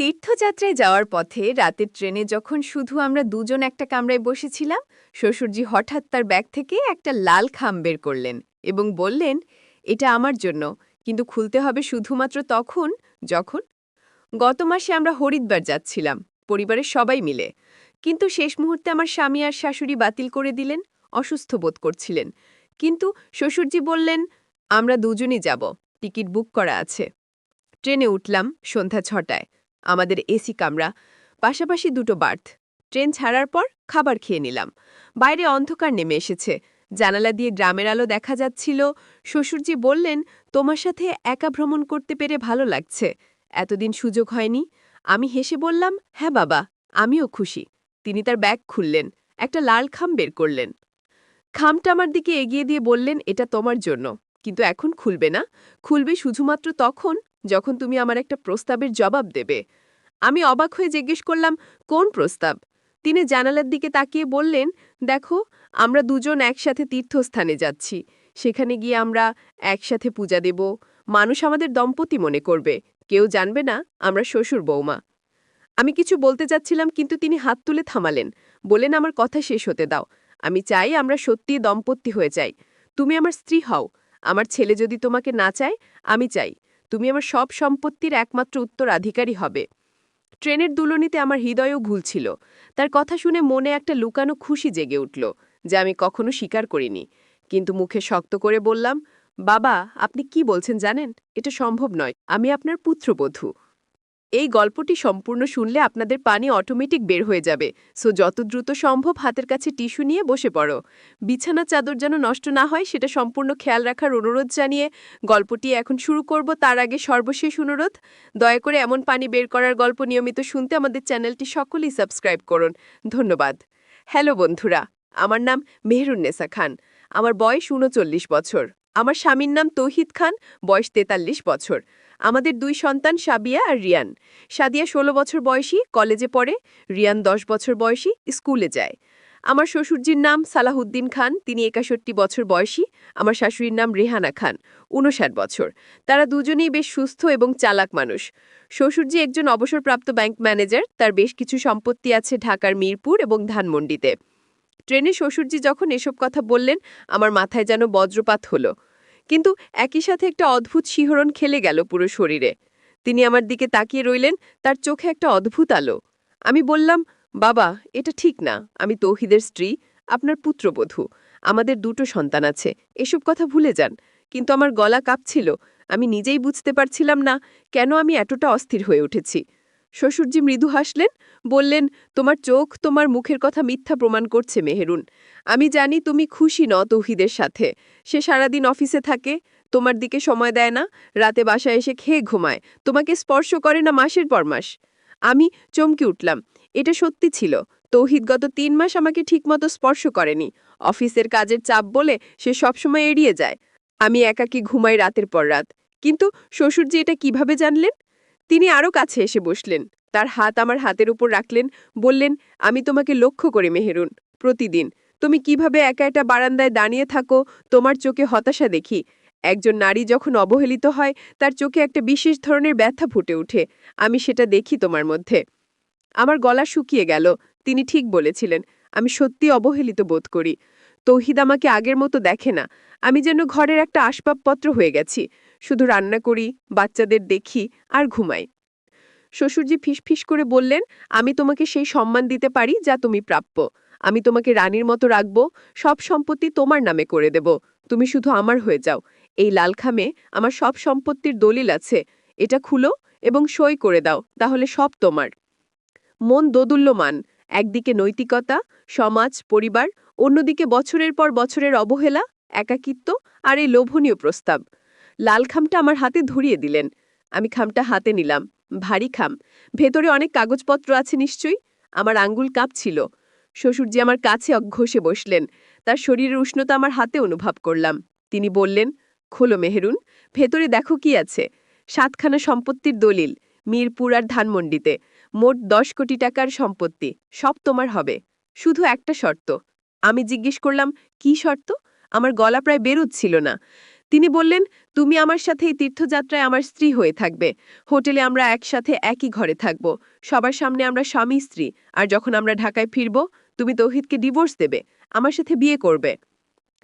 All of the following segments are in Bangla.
তীর্থযাত্রায় যাওয়ার পথে রাতের ট্রেনে যখন শুধু আমরা দুজন একটা কামরায় বসেছিলাম, শ্বশুরজি হঠাৎ তার ব্যাগ থেকে একটা লাল খাম বের করলেন এবং বললেন, এটা আমার জন্য, কিন্তু খুলতে হবে শুধুমাত্র তখন যখন গত মাসে আমরা হরিদ্বার যাচ্ছিলাম পরিবারের সবাই মিলে, কিন্তু শেষ মুহূর্তে আমার স্বামী আর শাশুড়ি বাতিল করে দিলেন, অসুস্থ বোধ করছিলেন। কিন্তু শ্বশুরজি বললেন, আমরা দুজনই যাব, টিকিট বুক করা আছে। ট্রেনে উঠলাম সন্ধ্যা ৬টায়। আমাদের এসি কামরা, পাশাপাশি দুটো বার্থ। ট্রেন ছাড়ার পর খাবার খেয়ে নিলাম। বাইরে অন্ধকার নেমে এসেছে, জানালা দিয়ে গ্রামের আলো দেখা যাচ্ছিল। শ্বশুরজি বললেন, তোমার সাথে একা ভ্রমণ করতে পেরে ভালো লাগছে, এতদিন সুযোগ হয়নি। আমি হেসে বললাম, হ্যাঁ বাবা, আমিও খুশি। তিনি তার ব্যাগ খুললেন, একটা লাল খাম বের করলেন। খামটা আমার দিকে এগিয়ে দিয়ে বললেন, এটা তোমার জন্য, কিন্তু এখন খুলবে না, খুলবে শুধুমাত্র তখন যখন তুমি আমার একটা প্রস্তাবের জবাব দেবে। আমি অবাক হয়ে জিজ্ঞেস করলাম, কোন প্রস্তাব? তিনি জানালার দিকে তাকিয়ে বললেন, দেখো, আমরা দুজন একসাথে তীর্থস্থানে যাচ্ছি, সেখানে গিয়ে আমরা একসাথে পূজা দেব, মানুষ আমাদের দম্পতি মনে করবে, কেউ জানবে না আমরা শ্বশুর বৌমা। আমি কিছু বলতে চাচ্ছিলাম, কিন্তু তিনি হাত তুলে থামালেন, বলেন, আমার কথা শেষ হতে দাও। আমি চাই আমরা সত্যিই দম্পতি হয়ে যাই। তুমি আমার স্ত্রী হও। আমার ছেলে যদি তোমাকে না চায়, আমি চাই তুমি আমার সব সম্পত্তির একমাত্র উত্তরাধিকারী হবে। ট্রেনের দুলনিতে আমার হৃদয়ও ঘুলছিল। তার কথা শুনে মনে একটা লুকানো খুশি জেগে উঠল, যা আমি কখনো স্বীকার করিনি। কিন্তু মুখে শক্ত করে বললাম, বাবা, আপনি কি বলছেন জানেন? এটা সম্ভব নয়। আমি আপনার পুত্রবধূ। এই গল্পটি সম্পূর্ণ শুনলে আপনাদের পানি অটোমেটিক বের হয়ে যাবে, সো যত দ্রুত সম্ভব হাতের কাছে টিস্যু নিয়ে বসে পড়ো। বিছানা চাদর যেন নষ্ট না হয় সেটা সম্পূর্ণ খেয়াল রাখার অনুরোধ জানিয়ে গল্পটি এখন শুরু করব। তার আগে সর্বশেষ অনুরোধ, দয়া করে এমন পানি বের করার গল্প নিয়মিত শুনতে আমাদের চ্যানেলটি সকলেই সাবস্ক্রাইব করুন। ধন্যবাদ। হ্যালো বন্ধুরা, আমার নাম মেহেরুন্নেসা খান। আমার বয়স ৩৯ বছর। আমার স্বামীর নাম তৌহিদ খান, বয়স ৪৩ বছর। আমাদের দুই সন্তান সাবিয়া আর রিয়ান। সাদিয়া ১৬ বছর বয়সী, কলেজে পড়ে। রিয়ান ১০ বছর বয়সী, স্কুলে যায়। আমার শ্বশুরজির নাম সালাহুদ্দিন খান, তিনি ৬১ বছর বয়সী। আমার শাশুড়ির নাম রেহানা খান, ৫৯ বছর। তারা দুজনেই বেশ সুস্থ এবং চালাক মানুষ। শ্বশুরজি একজন অবসরপ্রাপ্ত ব্যাংক ম্যানেজার, তার বেশ কিছু সম্পত্তি আছে ঢাকার মিরপুর এবং ধানমন্ডিতে। ট্রেনে শ্বশুরজি যখন এসব কথা বললেন, আমার মাথায় যেন বজ্রপাত হলো। কিন্তু একই সাথে একটা অদ্ভুত শিহরণ খেলে গেল পুরো শরীরে। তিনি আমার দিকে তাকিয়ে রইলেন, তার চোখে একটা অদ্ভুত আলো। আমি বললাম, বাবা, এটা ঠিক না। আমি তৌহিদের স্ত্রী, আপনার পুত্রবধূ। আমাদের দুটো সন্তান আছে, এসব কথা ভুলে যান। কিন্তু আমার গলা কাঁপছিল। আমি নিজেই বুঝতে পারছিলাম না কেন আমি এতটা অস্থির হয়ে উঠেছি। শ্বশুরজি মৃদু হাসলেন, বললেন, তোমার চোখ তোমার মুখের কথা মিথ্যা প্রমাণ করছে মেহেরুন। আমি জানি তুমি খুশি ন তৌহিদের সাথে। সে সারাদিন অফিসে থাকে, তোমার দিকে সময় দেয় না, রাতে বাসায় এসে খেয়ে ঘুমায়, তোমাকে স্পর্শ করে না মাসের পর মাস। আমি চমকে উঠলাম। এটা সত্যি ছিল। তৌহিদ গত ৩ মাস আমাকে ঠিকমতো স্পর্শ করেনি। অফিসের কাজের চাপ বলে সে সবসময় এড়িয়ে যায়। আমি একাকী ঘুমাই রাতের পর রাত। কিন্তু শ্বশুরজি এটা কিভাবে জানলেন? তিনি আরও কাছে এসে বসলেন, তার হাত আমার হাতের উপর রাখলেন, বললেন, আমি তোমাকে লক্ষ্য করি মেহেরুন, প্রতিদিন। তুমি কিভাবে একা একটা বারান্দায় দাঁড়িয়ে থাকো, তোমার চোখে হতাশা দেখি। একজন নারী যখন অবহেলিত হয়, তার চোখে একটা বিশেষ ধরনের ব্যথা ফুটে ওঠে। আমি সেটা দেখি তোমার মধ্যে। আমার গলা শুকিয়ে গেল। তিনি ঠিক বলেছিলেন। আমি সত্যি অবহেলিত বোধ করি। তৌহিদ আমাকে আগের মতো দেখে না। আমি যেন ঘরের একটা আসবাবপত্র হয়ে গেছি। শুধু রান্না করি, বাচ্চাদের দেখি আর ঘুমাই। শ্বশুরজি ফিসফিস করে বললেন, আমি তোমাকে সেই সম্মান দিতে পারি যা তুমি প্রাপ্য। আমি তোমাকে রানীর মতো রাখব, সব সম্পত্তি তোমার নামে করে দেব। তুমি শুধু আমার হয়ে যাও। এই লাল খামে আমার সব সম্পত্তির দলিল আছে। এটা খুলো এবং সই করে দাও, তাহলে সব তোমার। মন দোদুল্যমান। একদিকে নৈতিকতা, সমাজ, পরিবার, অন্যদিকে বছরের পর বছরের অবহেলা, একাকিত্ব আর এই লোভনীয় প্রস্তাব। লাল খামটা আমার হাতে ধরিয়ে দিলেন। আমি খামটা হাতে নিলাম। ভারী খাম, ভেতরে অনেক কাগজপত্র আছে নিশ্চয়ই। আমার আঙ্গুল কাঁপছিল। শ্বশুরজি আমার কাছে ঘষে বসলেন। তার শরীরের উষ্ণতা আমার হাতে অনুভব করলাম। তিনি বললেন, খোলো মেহেরুন, ভেতরে দেখো কি আছে। ৭খানা সম্পত্তির দলিল, মিরপুর আর ধানমন্ডিতে। মোট ১০ কোটি টাকার সম্পত্তি, সব তোমার হবে। শুধু একটা শর্ত। আমি জিজ্ঞেস করলাম, কি শর্ত? আমার গলা প্রায় বেরোচ্ছিল না। তিনি বললেন, তুমি আমার সাথে এই তীর্থযাত্রায় আমার স্ত্রী হয়ে থাকবে। হোটেলে আমরা একসাথে একই ঘরে থাকব। সবার সামনে আমরা স্বামী স্ত্রী। আর যখন আমরা ঢাকায় ফিরব, তুমি তৌহিদকে ডিভোর্স দেবে, আমার সাথে বিয়ে করবে।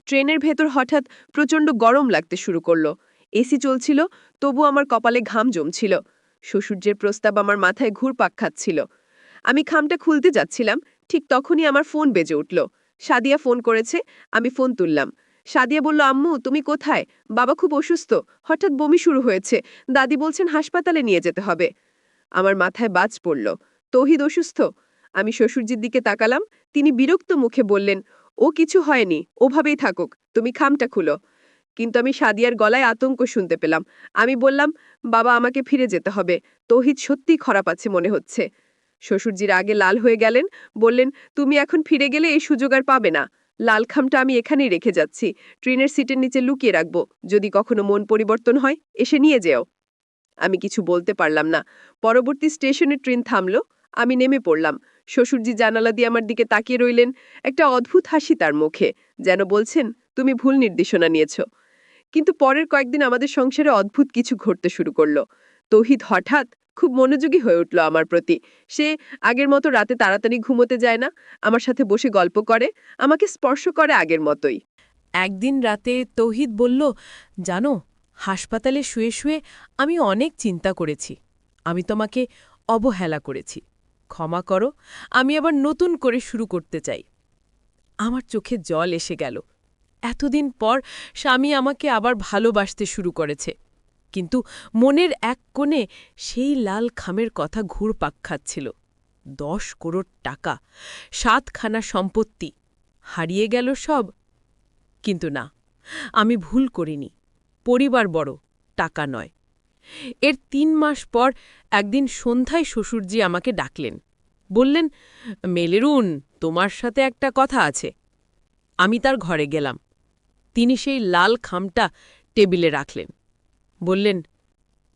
ট্রেনের ভেতর হঠাৎ প্রচণ্ড গরম লাগতে শুরু করলো। এসি চলছিল, তবু আমার কপালে ঘাম জমছিল। শ্বশুর্যের প্রস্তাব আমার মাথায় ঘুরপাক খাচ্ছিল। আমি খামটা খুলতে যাচ্ছিলাম, ঠিক তখনই আমার ফোন বেজে উঠল। সাদিয়া ফোন করেছে, আমি ফোন তুললাম। সাদিয়া বলল, আম্মু তুমি কোথায়? বাবা খুব অসুস্থ, হঠাৎ বমি শুরু হয়েছে, দাদি বলছেন হাসপাতালে নিয়ে যেতে হবে। আমার মাথায় বাজ পড়ল। তৌহিদ অসুস্থ? আমি শ্বশুরজির দিকে তাকালাম, তিনি বিরক্ত মুখে বললেন, ও কিছু হয়নি, ওভাবেই থাকুক, তুমি খামটা খুলো। কিন্তু আমি সাদিয়ার গলায় আতঙ্ক শুনতে পেলাম। আমি বললাম, বাবা আমাকে ফিরে যেতে হবে, তৌহিদ সত্যিই খারাপ আছে মনে হচ্ছে। শ্বশুরজির আগে লাল হয়ে গেলেন, বললেন, তুমি এখন ফিরে গেলে এই সুযোগ আর পাবে না। লাল খামটা আমি এখানেই রেখে যাচ্ছি, ট্রেনের সিটের নিচে লুকিয়ে রাখবো, যদি কখনো মন পরিবর্তন হয় এসে নিয়ে যেও। আমি কিছু বলতে পারলাম না। পরবর্তী স্টেশনে ট্রেন থামলো, আমি নেমে পড়লাম। শ্বশুরজি জানালা দিয়ে আমার দিকে তাকিয়ে রইলেন, একটা অদ্ভুত হাসি তার মুখে, যেন বলছেন, তুমি ভুল নির্দেশনা নিয়েছ। কিন্তু পরের কয়েকদিন আমাদের সংসারে অদ্ভুত কিছু ঘটতে শুরু করলো। তৌহিদ হঠাৎ খুব মনোযোগী হয়ে উঠল আমার প্রতি। সে আগের মতো রাতে তাড়াতাড়ি ঘুমোতে যায় না, আমার সাথে বসে গল্প করে, আমাকে স্পর্শ করে আগের মতোই। একদিন রাতে তৌহিদ বলল, জানো, হাসপাতালে শুয়ে শুয়ে আমি অনেক চিন্তা করেছি। আমি তোমাকে অবহেলা করেছি। ক্ষমা করো, আমি আবার নতুন করে শুরু করতে চাই। আমার চোখে জল এসে গেল। এতদিন পর স্বামী আমাকে আবার ভালোবাসতে শুরু করেছে। কিন্তু মনের এক কোণে সেই লাল খামের কথা ঘুরপাক খাচ্ছিল। 10 করোড় টাকা, 7খানা সম্পত্তি, হারিয়ে গেল সব। কিন্তু না, আমি ভুল করিনি। পরিবার বড়, টাকা নয়। এর 3 মাস পর একদিন সন্ধ্যায় শ্বশুরজি আমাকে ডাকলেন। বললেন, মেলেরুন, তোমার সাথে একটা কথা আছে। আমি তার ঘরে গেলাম। তিনি সেই লাল খামটা টেবিলে রাখলেন। বললেন,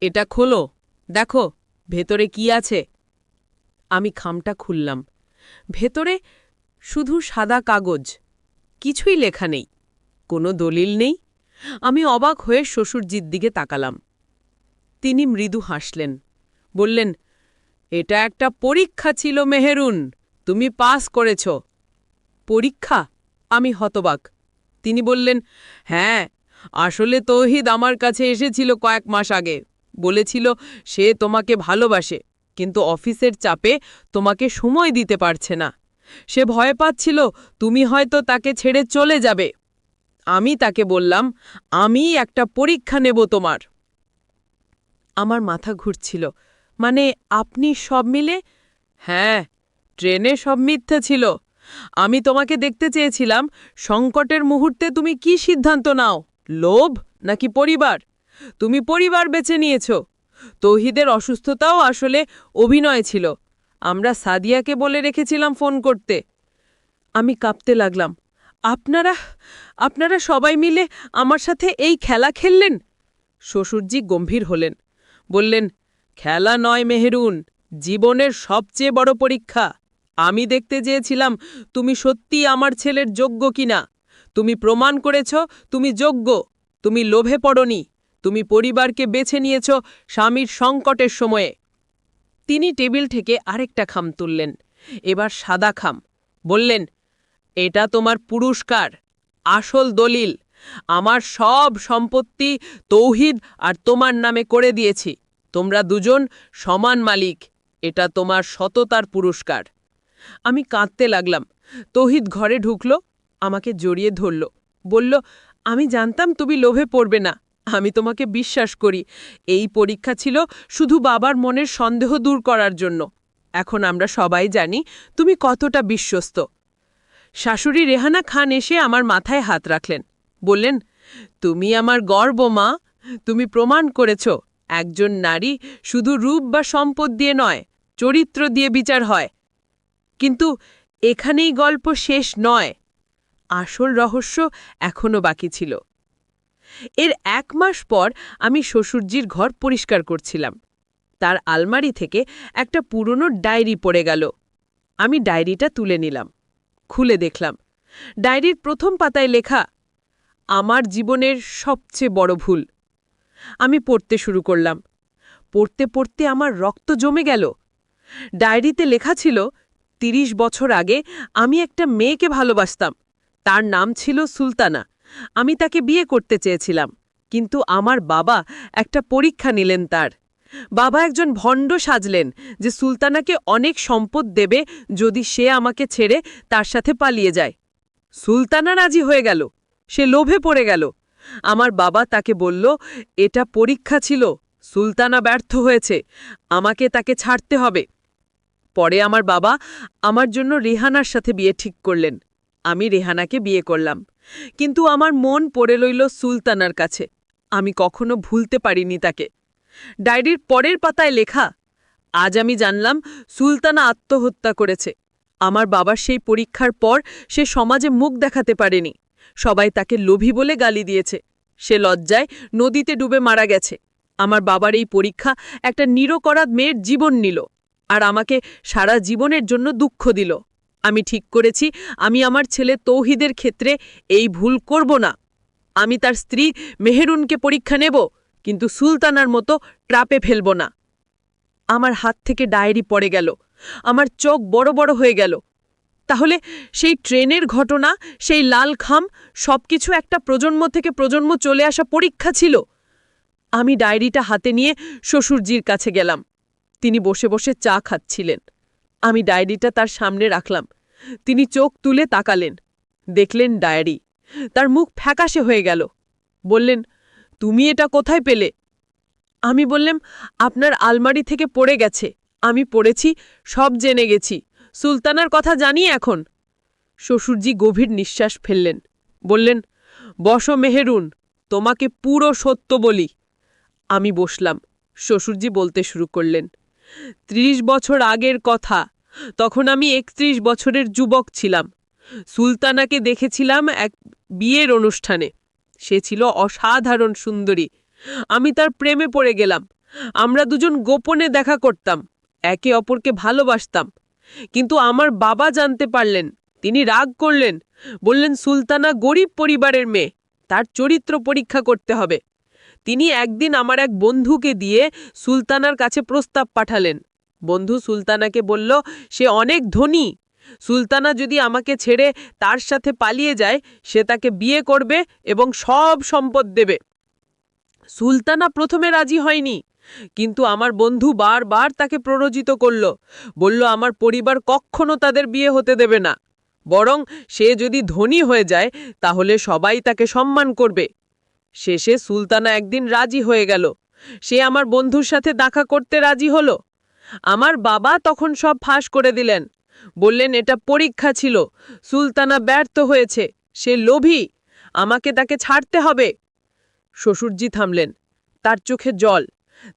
এটা খোলো, দেখো ভেতরে কি আছে। আমি খামটা খুললাম। ভেতরে শুধু সাদা কাগজ, কিছুই লেখা নেই, কোনো দলিল নেই। আমি অবাক হয়ে শ্বশুরজির দিকে তাকালাম। তিনি মৃদু হাসলেন, বললেন, এটা একটা পরীক্ষা ছিল মেহেরুন, তুমি পাস করেছ। পরীক্ষা? আমি হতবাক। তিনি বললেন, হ্যাঁ, আসলে তৌহিদ আমার কাছে এসেছিল কয়েক মাস আগে। বলেছিল সে তোমাকে ভালোবাসে, কিন্তু অফিসের চাপে তোমাকে সময় দিতে পারছে না। সে ভয় পাচ্ছিল তুমি হয়তো তাকে ছেড়ে চলে যাবে। আমি তাকে বললাম, আমি একটা পরীক্ষা নেব তোমার। আমার মাথা ঘুরছিল। মানে আপনি সব মিলে? হ্যাঁ, ট্রেনে সব মিথ্যে ছিল। আমি তোমাকে দেখতে চেয়েছিলাম সংকটের মুহূর্তে তুমি কি সিদ্ধান্ত নাও, লোভ নাকি পরিবার। তুমি পরিবার বেছে নিয়েছ। তৌহিদের অসুস্থতাও আসলে অভিনয় ছিল। আমরা সাদিয়াকে বলে রেখেছিলাম ফোন করতে। আমি কাঁপতে লাগলাম। আপনারা আপনারা সবাই মিলে আমার সাথে এই খেলা খেললেন? শ্বশুরজি গম্ভীর হলেন, বললেন, খেলা নয় মেহেরুন, জীবনের সবচেয়ে বড় পরীক্ষা। আমি দেখতে চেয়েছিলাম তুমি সত্যি আমার ছেলের যোগ্য কিনা। তুমি প্রমাণ করেছ তুমি যোগ্য। তুমি লোভে পড়নি, তুমি পরিবারকে বেছে নিয়েছ স্বামীর সংকটের সময়ে। তিনি টেবিল থেকে আরেকটা খাম তুললেন, এবার সাদা খাম। বললেন, এটা তোমার পুরস্কার, আসল দলিল। আমার সব সম্পত্তি তৌহিদ আর তোমার নামে করে দিয়েছি। তোমরা দুজন সমান মালিক। এটা তোমার সততার পুরস্কার। আমি কাঁদতে লাগলাম। তৌহিদ ঘরে ঢুকল, আমাকে জড়িয়ে ধরল, বলল, আমি জানতাম তুমি লোভে পড়বে না। আমি তোমাকে বিশ্বাস করি। এই পরীক্ষা ছিল শুধু বাবার মনের সন্দেহ দূর করার জন্য। এখন আমরা সবাই জানি তুমি কতটা বিশ্বস্ত। শাশুড়ি রেহানা খান এসে আমার মাথায় হাত রাখলেন, বললেন, তুমি আমার গর্ব মা। তুমি প্রমাণ করেছ একজন নারী শুধু রূপ বা সম্পদ দিয়ে নয়, চরিত্র দিয়ে বিচার হয়। কিন্তু এখানেই গল্প শেষ নয়। আসল রহস্য এখনো বাকি ছিল। এর 1 মাস পর আমি শ্বশুরজির ঘর পরিষ্কার করছিলাম। তার আলমারি থেকে একটা পুরনো ডায়েরি পড়ে গেল। আমি ডায়েরিটা তুলে নিলাম, খুলে দেখলাম। ডায়েরির প্রথম পাতায় লেখা, আমার জীবনের সবচেয়ে বড় ভুল। আমি পড়তে শুরু করলাম। পড়তে পড়তে আমার রক্ত জমে গেল। ডায়েরিতে লেখা ছিল ৩০ বছর আগে আমি একটা মেয়েকে ভালোবাসতাম। তার নাম ছিল সুলতানা। আমি তাকে বিয়ে করতে চেয়েছিলাম, কিন্তু আমার বাবা একটা পরীক্ষা নিলেন তার। বাবা একজন ভণ্ড সাজলেন যে সুলতানাকে অনেক সম্পদ দেবে যদি সে আমাকে ছেড়ে তার সাথে পালিয়ে যায়। সুলতানা রাজি হয়ে গেল। সে লোভে পড়ে গেল। আমার বাবা তাকে বলল, এটা পরীক্ষা ছিল, সুলতানা ব্যর্থ হয়েছে, আমাকে তাকে ছাড়তে হবে। পরে আমার বাবা আমার জন্য রেহানার সাথে বিয়ে ঠিক করলেন। আমি রেহানাকে বিয়ে করলাম, কিন্তু আমার মন পড়ে রইল সুলতানার কাছে। আমি কখনো ভুলতে পারিনি তাকে। ডায়েরির পরের পাতায় লেখা, আজ আমি জানলাম সুলতানা আত্মহত্যা করেছে। আমার বাবার সেই পরীক্ষার পর সে সমাজে মুখ দেখাতে পারেনি। সবাই তাকে লোভী বলে গালি দিয়েছে। সে লজ্জায় নদীতে ডুবে মারা গেছে। আমার বাবার এই পরীক্ষা একটা নিরপরাধ মেয়ের জীবন নিল, আর আমাকে সারা জীবনের জন্য দুঃখ দিল। আমি ঠিক করেছি আমি আমার ছেলে তৌহিদের ক্ষেত্রে এই ভুল করব না। আমি তার স্ত্রী মেহেরুনকে পরীক্ষা নেব, কিন্তু সুলতানার মতো ট্রাপে ফেলব না। আমার হাত থেকে ডায়েরি পড়ে গেল। আমার চোখ বড় বড় হয়ে গেল। তাহলে সেই ট্রেনের ঘটনা, সেই লাল খাম, সবকিছু একটা প্রজন্ম থেকে প্রজন্ম চলে আসা পরীক্ষা ছিল। আমি ডায়েরিটা হাতে নিয়ে শ্বশুরজির কাছে গেলাম। তিনি বসে বসে চা খাচ্ছিলেন। আমি ডায়েরিটা তার সামনে রাখলাম। তিনি চোখ তুলে তাকালেন, দেখলেন ডায়েরি। তার মুখ ফ্যাকাশে হয়ে গেল। বললেন, তুমি এটা কোথায় পেলে? আমি বললাম, আপনার আলমারি থেকে পড়ে গেছে। আমি পড়েছি, সব জেনে গেছি। সুলতানার কথা জানি এখন। শ্বশুরজি গভীর নিঃশ্বাস ফেললেন। বললেন, বসো মেহেরুন, তোমাকে পুরো সত্য বলি। আমি বসলাম। শ্বশুরজি বলতে শুরু করলেন, ৩০ বছর আগের কথা। তখন আমি ৩১ বছরের যুবক ছিলাম। সুলতানাকে দেখেছিলাম এক বিয়ের অনুষ্ঠানে। সে ছিল অসাধারণ সুন্দরী। আমি তার প্রেমে পড়ে গেলাম। আমরা দুজন গোপনে দেখা করতাম, একে অপরকে ভালোবাসতাম। কিন্তু আমার বাবা জানতে পারলেন। তিনি রাগ করলেন, বললেন সুলতানা গরিব পরিবারের মেয়ে, তার চরিত্র পরীক্ষা করতে হবে। তিনি একদিন আমার এক বন্ধুকে দিয়ে সুলতানার কাছে প্রস্তাব পাঠালেন। বন্ধু সুলতানাকে বলল, সে অনেক ধনী। সুলতানা যদি আমাকে ছেড়ে তার সাথে পালিয়ে যায়, সে তাকে বিয়ে করবে এবং সব সম্পদ দেবে। সুলতানা প্রথমে রাজি হয়নি, কিন্তু আমার বন্ধু বারবার তাকে প্ররোচিত করল। বলল, আমার পরিবার কখনো তাদের বিয়ে হতে দেবে না, বরং সে যদি ধনী হয়ে যায় তাহলে সবাই তাকে সম্মান করবে। শেষে সুলতানা একদিন রাজি হয়ে গেল। সে আমার বন্ধুর সাথে দেখা করতে রাজি হলো। আমার বাবা তখন সব ফাঁস করে দিলেন। বললেন, এটা পরীক্ষা ছিল, সুলতানা ব্যর্থ হয়েছে, সে লোভী, আমাকে তাকে ছাড়তে হবে। শ্বশুরজি থামলেন, তার চোখে জল।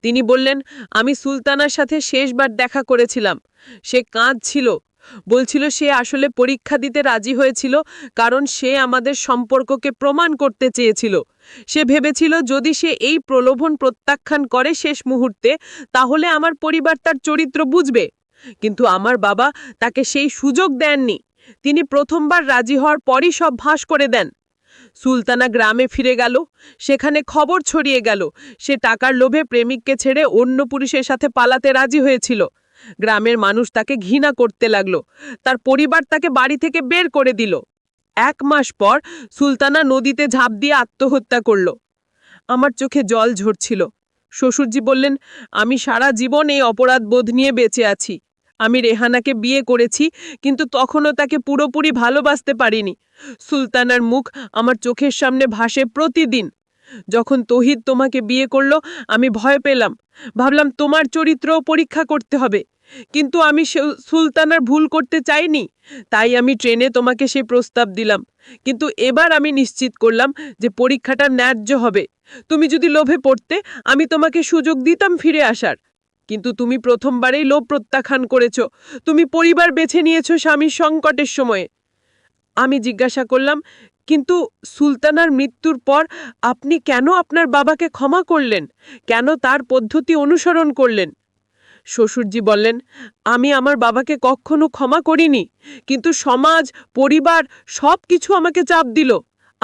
তিনি বললেন, আমি সুলতানার সাথে শেষবার দেখা করেছিলাম। সে কাঁদছিল, বলছিল সে আসলে পরীক্ষা দিতে রাজি হয়েছিল কারণ সে আমাদের সম্পর্ককে প্রমাণ করতে চেয়েছিল। সে ভেবেছিল যদি সে এই প্রলোভন প্রত্যাখ্যান করে শেষ মুহূর্তে, তাহলে আমার পরিবার তার চরিত্র বুঝবে। কিন্তু আমার বাবা তাকে সেই সুযোগ দেননি। তিনি প্রথমবার রাজি হওয়ার পরই সব ফাঁস করে দেন। সুলতানা গ্রামে ফিরে গেল। সেখানে খবর ছড়িয়ে গেল সে টাকার লোভে প্রেমিককে ছেড়ে অন্য পুরুষের সাথে পালাতে রাজি হয়েছিল। গ্রামের মানুষ তাকে ঘৃণা করতে লাগলো। তার পরিবার তাকে বাড়ি থেকে বের করে দিল। ১ মাস পর সুলতানা নদীতে ঝাঁপ দিয়ে আত্মহত্যা করল। আমার চোখে জল ঝরছিল। শ্বশুরজি বললেন, আমি সারা জীবন এই অপরাধ বোধ নিয়ে বেঁচে আছি। আমি রেহানাকে বিয়ে করেছি, কিন্তু তখনও তাকে পুরোপুরি ভালোবাসতে পারিনি। সুলতানার মুখ আমার চোখের সামনে ভাসে প্রতিদিন। যখন তৌহিদ তোমাকে বিয়ে করলো, আমি ভয় পেলাম। ভাবলাম তোমার চরিত্রও পরীক্ষা করতে হবে। কিন্তু আমি সুলতানার ভুল করতে চাইনি, তাই আমি ট্রেনে তোমাকে সেই প্রস্তাব দিলাম। কিন্তু এবার আমি নিশ্চিত করলাম যে পরীক্ষাটা ন্যায্য হবে। তুমি যদি লোভে পড়তে, আমি তোমাকে সুযোগ দিতাম ফিরে আসার। কিন্তু তুমি প্রথমবারেই লোভ প্রত্যাখ্যান করেছ। তুমি পরিবার বেছে নিয়েছ স্বামীর সংকটের সময়ে। আমি জিজ্ঞাসা করলাম, কিন্তু সুলতানার মৃত্যুর পর আপনি কেন আপনার বাবাকে ক্ষমা করলেন? কেন তার পদ্ধতি অনুসরণ করলেন? শ্বশুরজি বললেন, আমি আমার বাবাকে কখনো ক্ষমা করিনি, কিন্তু সমাজ, পরিবার সব কিছু আমাকে চাপ দিল।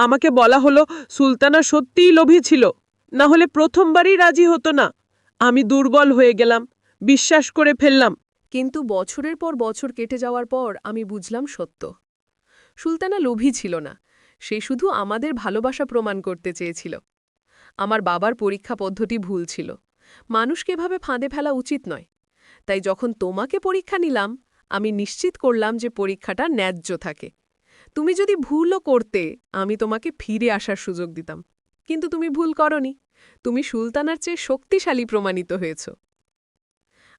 আমাকে বলা হলো সুলতানা সত্যিই লোভী ছিল, না হলে প্রথমবারই রাজি হতো না। আমি দুর্বল হয়ে গেলাম, বিশ্বাস করে ফেললাম। কিন্তু বছরের পর বছর কেটে যাওয়ার পর আমি বুঝলাম সত্য। সুলতানা লোভী ছিল না, সে শুধু আমাদের ভালোবাসা প্রমাণ করতে চেয়েছিল। আমার বাবার পরীক্ষা পদ্ধতি ভুল ছিল, মানুষকে এভাবে ফাঁদে ফেলা উচিত নয়। তাই যখন তোমাকে পরীক্ষা নিলাম, আমি নিশ্চিত করলাম যে পরীক্ষাটা ন্যায্য থাকে। তুমি যদি ভুলও করতে, আমি তোমাকে ফিরে আসার সুযোগ দিতাম। কিন্তু তুমি ভুল করনি, তুমি সুলতানার চেয়ে শক্তিশালী প্রমাণিত হয়েছ।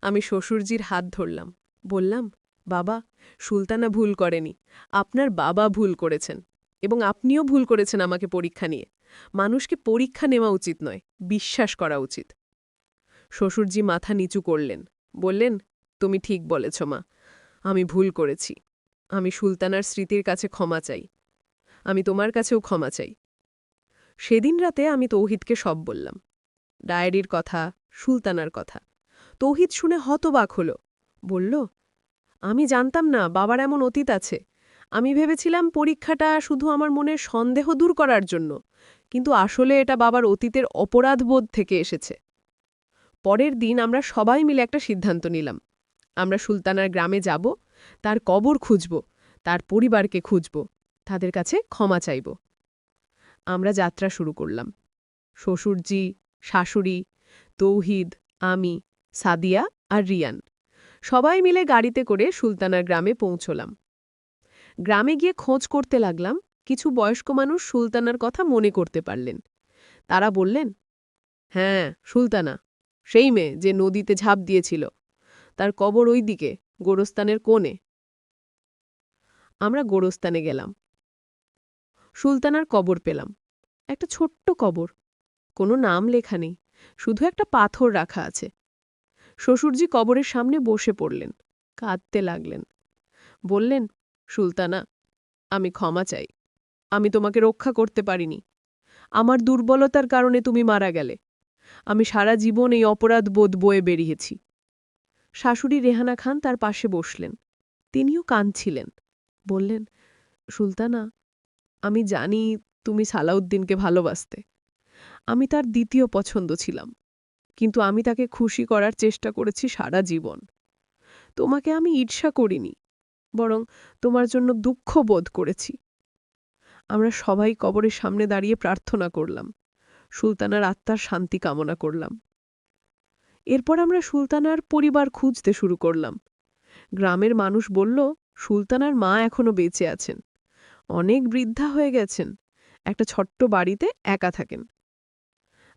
আমি শ্বশুরজির হাত ধরলাম, বললাম, বাবা, সুলতানা ভুল করেনি, আপনার বাবা ভুল করেছেন। এবং আপনিও ভুল করেছেন আমাকে পরীক্ষা নিয়ে। মানুষকে পরীক্ষা নেওয়া উচিত নয়, বিশ্বাস করা উচিত। শ্বশুরজি মাথা নিচু করলেন, বললেন, তুমি ঠিক বলেছ মা, আমি ভুল করেছি। আমি সুলতানার স্মৃতির কাছে ক্ষমা চাই। আমি তোমার কাছেও ক্ষমা চাই। সেদিন রাতে আমি তৌহিদকে সব বললাম, ডায়েরির কথা, সুলতানার কথা। তৌহিদ শুনে হতবাক হল, বলল, আমি জানতাম না বাবার এমন অতীত আছে। আমি ভেবেছিলাম পরীক্ষাটা শুধু আমার মনের সন্দেহ দূর করার জন্য, কিন্তু আসলে এটা বাবার অতীতের অপরাধবোধ থেকে এসেছে। পরের দিন আমরা সবাই মিলে একটা সিদ্ধান্ত নিলাম। আমরা সুলতানার গ্রামে যাব, তার কবর খুঁজব, তার পরিবারকে খুঁজব, তাদের কাছে ক্ষমা চাইব। আমরা যাত্রা শুরু করলাম। শ্বশুরজি, শাশুড়ি, তৌহিদ, আমি, সাদিয়া আর রিয়ান সবাই মিলে গাড়িতে করে সুলতানার গ্রামে পৌঁছলাম। গ্রামে গিয়ে খোঁজ করতে লাগলাম। কিছু বয়স্ক মানুষ সুলতানার কথা মনে করতে পারলেন। তারা বললেন, হ্যাঁ, সুলতানা, সেই মেয়ে যে নদীতে ঝাঁপ দিয়েছিল। তার কবর ওই দিকে, গোরস্তানের কোণে। আমরা গোরস্তানে গেলাম। সুলতানার কবর পেলাম। একটা ছোট্ট কবর, কোনো নাম লেখা নেই, শুধু একটা পাথর রাখা আছে। শ্বশুরজি কবরের সামনে বসে পড়লেন, কাঁদতে লাগলেন। বললেন, সুলতানা, আমি ক্ষমা চাই। আমি তোমাকে রক্ষা করতে পারিনি। আমার দুর্বলতার কারণে তুমি মারা গেলে। আমি সারা জীবন এই অপরাধ বোধ বয়ে বেরিয়েছি। শাশুড়ি রেহানা খান তার পাশে বসলেন। তিনিও কাঁদছিলেন। বললেন, সুলতানা, আমি জানি তুমি সালাউদ্দিনকে ভালোবাসতে। আমি তার দ্বিতীয় পছন্দ ছিলাম, কিন্তু আমি তাকে খুশি করার চেষ্টা করেছি সারা জীবন। তোমাকে আমি ঈর্ষা করিনি, বরং তোমার জন্য দুঃখ বোধ করেছি। আমরা সবাই কবরের সামনে দাঁড়িয়ে প্রার্থনা করলাম, সুলতানার আত্মার শান্তি কামনা করলাম। এরপর আমরা সুলতানার পরিবার খুঁজতে শুরু করলাম। গ্রামের মানুষ বলল, সুলতানার মা এখনো বেঁচে আছেন, অনেক বৃদ্ধা হয়ে গেছেন, একটা ছোট্ট বাড়িতে একা থাকেন।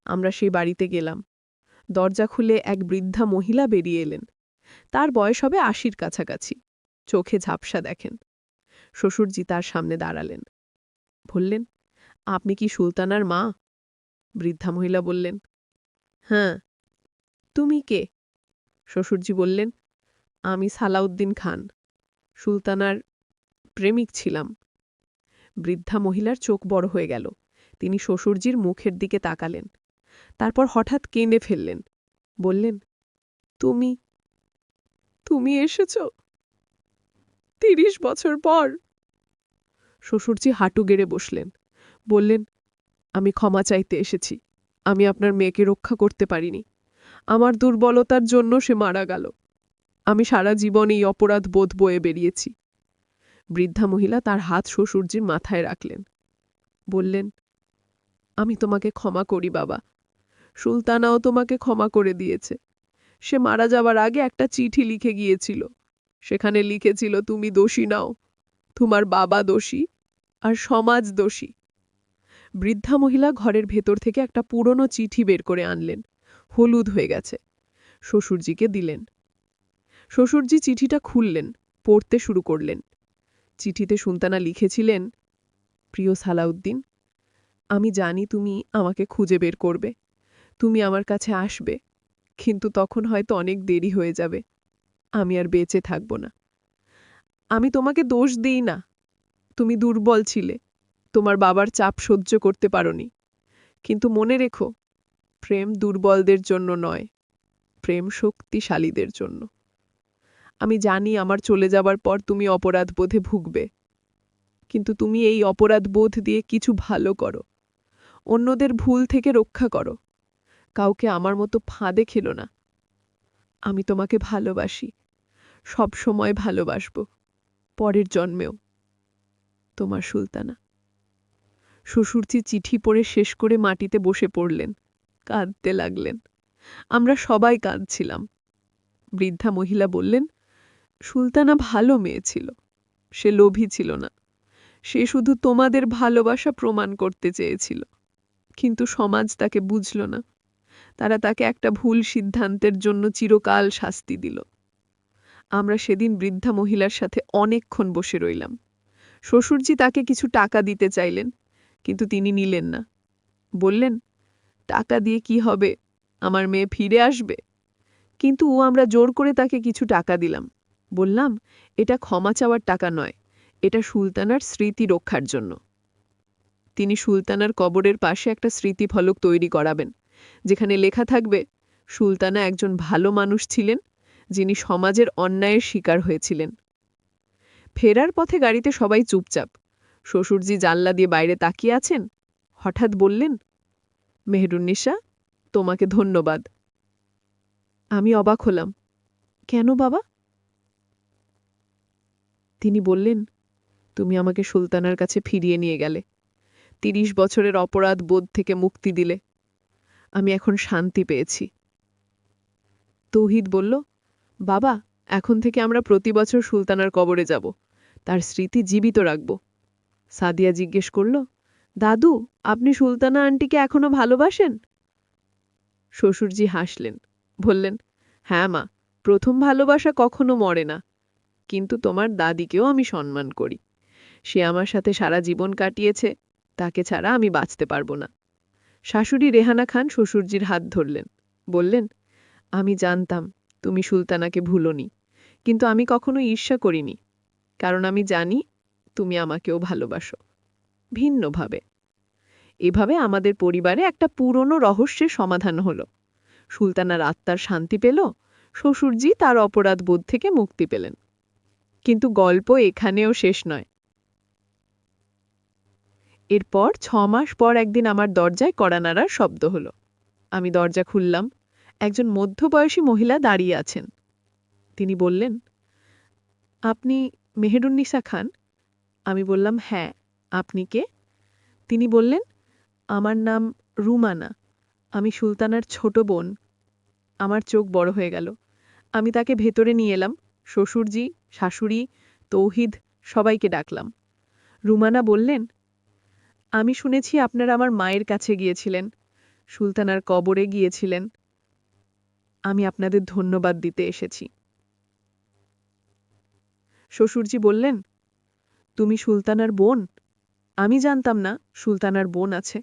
আমরা সেই বাড়িতে গেলাম। দরজা খুলে এক বৃদ্ধা মহিলা বেরিয়ে এলেন। তার বয়স হবে ৮০-র কাছাকাছি, চোখে ঝাপসা দেখেন। শ্বশুরজি তার সামনে দাঁড়ালেন, বললেন, আপনি কি সুলতানার মা? বৃদ্ধা মহিলা বললেন, হ্যাঁ। তুমি কে? শ্বশুরজি বললেন, আমি সালাউদ্দিন খান, সুলতানার প্রেমিক ছিলাম। বৃদ্ধা মহিলার চোখ বড় হয়ে গেল। তিনি শ্বশুরজির মুখের দিকে তাকালেন, তারপর হঠাৎ কেঁদে ফেললেন। বললেন, তুমি তুমি এসেছ ৩০ বছর পর। শ্বশুরজি হাঁটু গেড়ে বসলেন, বললেন, আমি ক্ষমা চাইতে এসেছি। আমি আপনার মেয়েকে রক্ষা করতে পারিনি। আমার দুর্বলতার জন্য সে মারা গেল। আমি সারা জীবন এই অপরাধ বোধ বয়ে বেরিয়েছি। বৃদ্ধা মহিলা তার হাত শ্বশুরজির মাথায় রাখলেন, বললেন, আমি তোমাকে ক্ষমা করি বাবা। সুলতানাও তোমাকে ক্ষমা করে দিয়েছে। সে মারা যাবার আগে একটা চিঠি লিখে গিয়েছিল। সেখানে লিখেছিল তুমি দোষী নাও, তোমার বাবা দোষী আর সমাজ দোষী। বৃদ্ধা মহিলা ঘরের ভেতর থেকে একটা পুরনো চিঠি বের করে আনলেন, হলুদ হয়ে গেছে। শ্বশুরজিকে দিলেন। শ্বশুরজি চিঠিটা খুললেন, পড়তে শুরু করলেন। চিঠিতে সুলতানা লিখেছিলেন, প্রিয় সালাউদ্দিন, আমি জানি তুমি আমাকে খুঁজে বের করবে। তুমি আমার কাছে আসবে, কিন্তু তখন হয়তো অনেক দেরি হয়ে যাবে। আমি আর বেঁচে থাকব না। আমি তোমাকে দোষ দিই না। তুমি দুর্বল ছিলে, তোমার বাবার চাপ সহ্য করতে পারোনি। কিন্তু মনে রেখো, প্রেম দুর্বলদের জন্য নয়, প্রেম শক্তিশালীদের জন্য। আমি জানি আমার চলে যাবার পর তুমি অপরাধ বোধে ভুগবে, কিন্তু তুমি এই অপরাধ বোধ দিয়ে কিছু ভালো করো, অন্যদের ভুল থেকে রক্ষা করো, কাউকে আমার মতো ফাঁদে খেলো না। আমি তোমাকে ভালোবাসি, সব সময় ভালোবাসব, পরের জন্মেও। তোমার সুলতানা। শ্বশুরজি চিঠি পড়ে শেষ করে মাটিতে বসে পড়লেন, কাঁদতে লাগলেন। আমরা সবাই কাঁদছিলাম। বৃদ্ধা মহিলা বললেন, সুলতানা ভালো মেয়ে ছিল, সে লোভী ছিল না, সে শুধু তোমাদের ভালোবাসা প্রমাণ করতে চেয়েছিল। কিন্তু সমাজ তাকে বুঝল না, তারা তাকে একটা ভুল সিদ্ধান্তের জন্য চিরকাল শাস্তি দিল। আমরা সেদিন বৃদ্ধা মহিলার সাথে অনেকক্ষণ বসে রইলাম। শ্বশুরজি তাকে কিছু টাকা দিতে চাইলেন, কিন্তু তিনি নিলেন না। বললেন, টাকা দিয়ে কি হবে, আমার মেয়ে ফিরে আসবে। কিন্তু আমরা জোর করে তাকে কিছু টাকা দিলাম। বললাম, এটা ক্ষমা চাওয়ার টাকা নয়, এটা সুলতানার স্মৃতি রক্ষার জন্য। তিনি সুলতানার কবরের পাশে একটা স্মৃতিফলক তৈরি করাবেন, যেখানে লেখা থাকবে, সুলতানা একজন ভালো মানুষ ছিলেন, যিনি সমাজের অন্যায়ের শিকার হয়েছিলেন। ফেরার পথে গাড়িতে সবাই চুপচাপ। শ্বশুরজি জানলা দিয়ে বাইরে তাকিয়ে আছেন। হঠাৎ বললেন, মেহেরুন্নিসা, তোমাকে ধন্যবাদ। আমি অবাক হলাম। কেন বাবা? তিনি বললেন, তুমি আমাকে সুলতানার কাছে ফিরিয়ে নিয়ে গেলে, ৩০ বছরের অপরাধ বোধ থেকে মুক্তি দিলে। আমি এখন শান্তি পেয়েছি। তৌহিদ বলল, বাবা, এখন থেকে আমরা প্রতি বছর সুলতানার কবরে যাব, তার স্মৃতি জীবিত রাখব। সাদিয়া জিজ্ঞেস করল, দাদু, আপনি সুলতানা আন্টিকে এখনো ভালোবাসেন? শ্বশুরজি হাসলেন, বললেন, হ্যাঁ মা, প্রথম ভালোবাসা কখনো মরে না, কিন্তু তোমার দাদিকেও আমি সম্মান করি। সে আমার সাথে সারা জীবন কাটিয়েছে, তাকে ছাড়া আমি বাঁচতে পারবো না। শাশুড়ি রেহানা খান শ্বশুরজির হাত ধরলেন, বললেন, আমি জানতাম তুমি সুলতানাকে ভুলোনি, কিন্তু আমি কখনো ঈর্ষা করিনি, কারণ আমি জানি তুমি আমাকেও ভালোবাসো, ভিন্নভাবে। এভাবে আমাদের পরিবারে একটা পুরনো রহস্যের সমাধান হলো। সুলতানার আত্মার শান্তি পেল, শ্বশুরজি তার অপরাধ বোধ থেকে মুক্তি পেলেন। কিন্তু গল্প এখানেও শেষ নয়। এরপর ৬ মাস পর একদিন আমার দরজায় কড়া নাড়ার শব্দ হলো। আমি দরজা খুললাম। একজন মধ্যবয়সী মহিলা দাঁড়িয়ে আছেন। তিনি বললেন, আপনি মেহেরুন্নিসা খান? আমি বললাম, হ্যাঁ, আপনি কে? তিনি বললেন, আমার নাম রুমানা, আমি সুলতানার ছোট বোন। আমার চোখ বড় হয়ে গেল। আমি তাকে ভেতরে নিয়ে এলাম। শ্বশুরজি, শাশুড়ি, তৌহিদ সবাইকে ডাকলাম। রুমানা বললেন, আমি শুনেছি আপনারা আমার মায়ের কাছে গিয়েছিলেন, সুলতানার কবরে গিয়েছিলেন। আমি আপনাদের ধন্যবাদ দিতে এসেছি। শ্বশুরজি বললেন, তুমি সুলতানার বোন? আমি জানতাম না সুলতানার বোন আছে।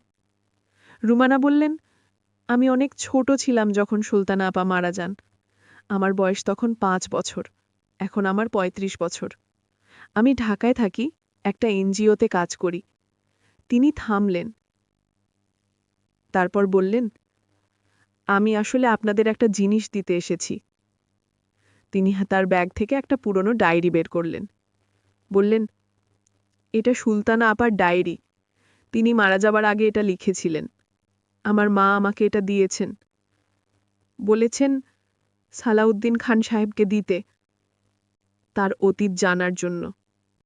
রুমানা বললেন, আমি অনেক ছোট ছিলাম যখন সুলতানা আপা মারা যান। আমার বয়স তখন ৫ বছর, এখন আমার ৩৫ বছর। আমি ঢাকায় থাকি, একটা এনজিওতে কাজ করি। তিনি থামলেন, তারপর বললেন, আমি আসলে আপনাদের একটা জিনিস দিতে এসেছি। তিনি তার ব্যাগ থেকে একটা পুরনো ডায়েরি বের করলেন। বললেন, এটা সুলতানা আপার ডায়েরি, তিনি মারা যাবার আগে এটা লিখেছিলেন। আমার মা আমাকে এটা দিয়েছেন, বলেছেন সালাউদ্দিন খান সাহেবকে দিতে, তার অতীত জানার জন্য।